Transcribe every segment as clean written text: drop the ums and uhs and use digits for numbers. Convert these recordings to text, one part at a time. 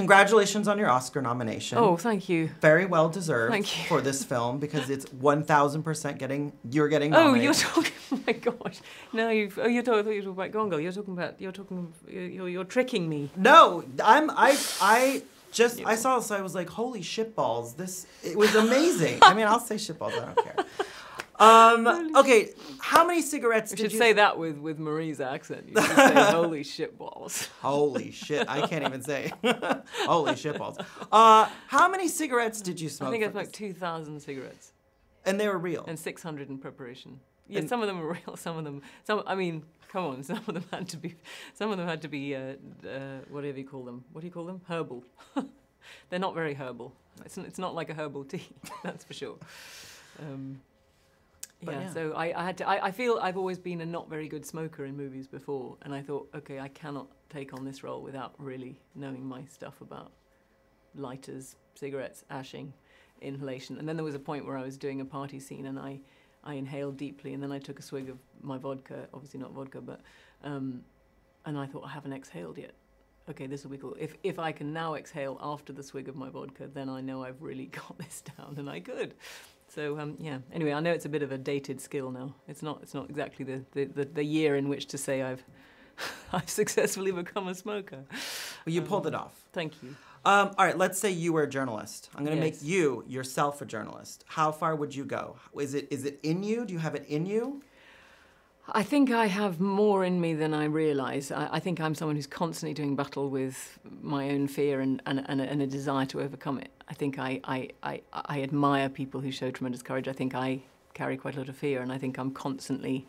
congratulations on your Oscar nomination. Oh, thank you. Very well deserved Thank you. for this film because it's 1,000% you're getting Oh, nominated. you're talking. Oh my gosh! No, you've. Oh, I thought you were talking about Gone Girl. You're tricking me. No, I saw this. I was like, holy shitballs! It was amazing. I mean, I'll say shitballs. I don't care. Okay, how many cigarettes You did should you say that with Marie's accent. You should say, holy shitballs. Holy shit! I can't even say. Holy shitballs. How many cigarettes did you smoke? I think I smoked 2,000 cigarettes. And they were real. And 600 in preparation. Yeah, And some of them were real. I mean, come on. Some of them had to be. Whatever you call them. What do you call them? Herbal. They're not very herbal. It's not like a herbal tea. That's for sure. So I had to. I feel I've always been a not very good smoker in movies before, and I thought, okay, I cannot take on this role without really knowing my stuff about lighters, cigarettes, ashing, inhalation. And then there was a point where I was doing a party scene, and I inhaled deeply, and then I took a swig of my vodka, obviously not vodka, but and I thought, I haven't exhaled yet. Okay, this will be cool. If I can now exhale after the swig of my vodka, then I know I've really got this down, and I could. So yeah. Anyway, I know it's a bit of a dated skill now. It's not exactly the year in which to say I've successfully become a smoker. Well, you pulled it off. Thank you. All right, let's say you were a journalist. I'm going to Yes. make you yourself a journalist. How far would you go? Is it in you? Do you have it in you? I think I have more in me than I realise. I think I'm someone who's constantly doing battle with my own fear and a desire to overcome it. I think I admire people who show tremendous courage. I think I carry quite a lot of fear, and I think I'm constantly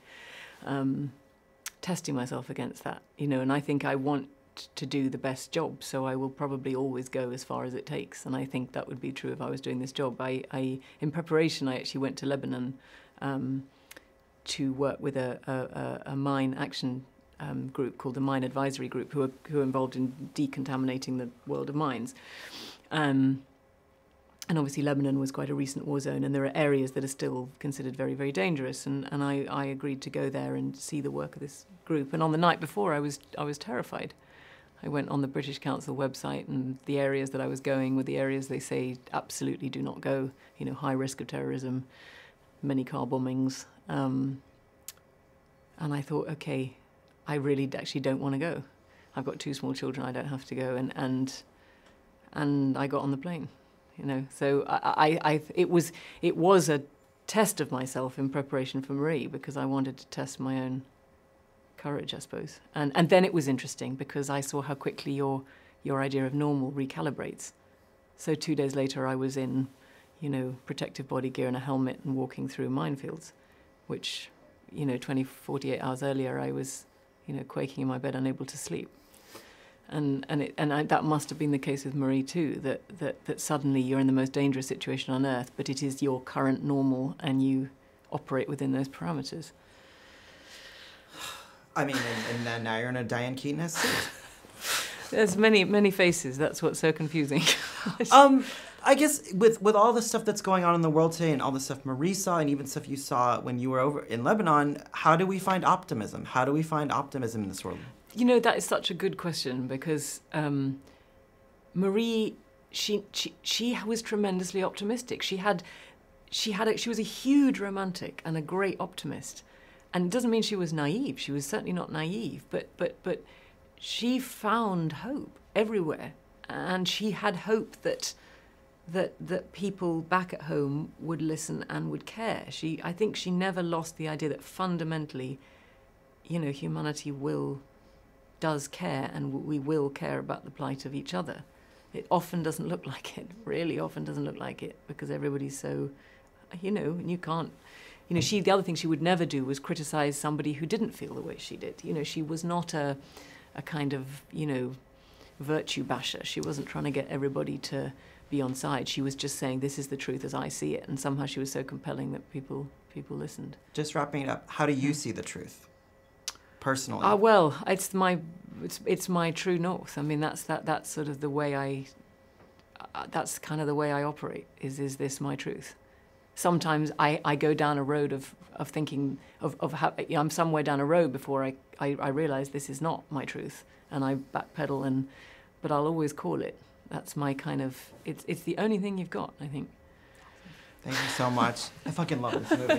testing myself against that. And I think I want to do the best job, so I will probably always go as far as it takes. And I think that would be true if I was doing this job. In preparation, I actually went to Lebanon to work with a mine action group called the Mine Advisory Group, who are involved in decontaminating the world of mines. And obviously Lebanon was quite a recent war zone, and there are areas that are still considered very, very dangerous. And I agreed to go there and see the work of this group. And on the night before, I was terrified. I went on the British Council website, and the areas that I was going were the areas they say absolutely do not go. High risk of terrorism, many car bombings. And I thought, okay, I really actually don't want to go. I've got 2 small children, I don't have to go. And I got on the plane, So it was a test of myself in preparation for Marie, because I wanted to test my own courage, I suppose. And then it was interesting because I saw how quickly your idea of normal recalibrates. So 2 days later I was in, protective body gear and a helmet and walking through minefields, which, 48 hours earlier I was, quaking in my bed, unable to sleep. And that must have been the case with Marie too, that suddenly you're in the most dangerous situation on earth, but it is your current normal and you operate within those parameters. I mean, and now you're in a Diane Keaton suit. There's many faces. That's what's so confusing. I guess with all the stuff that's going on in the world today, and all the stuff Marie saw, and even stuff you saw when you were over in Lebanon, how do we find optimism? How do we find optimism in this world? That is such a good question, because Marie, she was tremendously optimistic. She was a huge romantic and a great optimist. And it doesn't mean she was naive. She was certainly not naive, but she found hope everywhere, and she had hope that people back at home would listen and would care. I think she never lost the idea that fundamentally, humanity does care, and we will care about the plight of each other. It often doesn't look like it, really often doesn't look like it, because everybody's so, and you can't. The other thing she would never do was criticize somebody who didn't feel the way she did. She was not a kind of, virtue basher. She wasn't trying to get everybody to be on side. She was just saying, this is the truth as I see it. And somehow she was so compelling that people listened. Just wrapping it up, how do you see the truth, personally? Well, it's my true north. I mean, that's sort of the way that's kind of the way I operate, is this my truth? Sometimes I go down a road of thinking of how, I'm somewhere down a road before I realize this is not my truth, and I backpedal, but I'll always call it. That's my kind of. It's the only thing you've got, I think. Thank you so much. I fucking love this movie.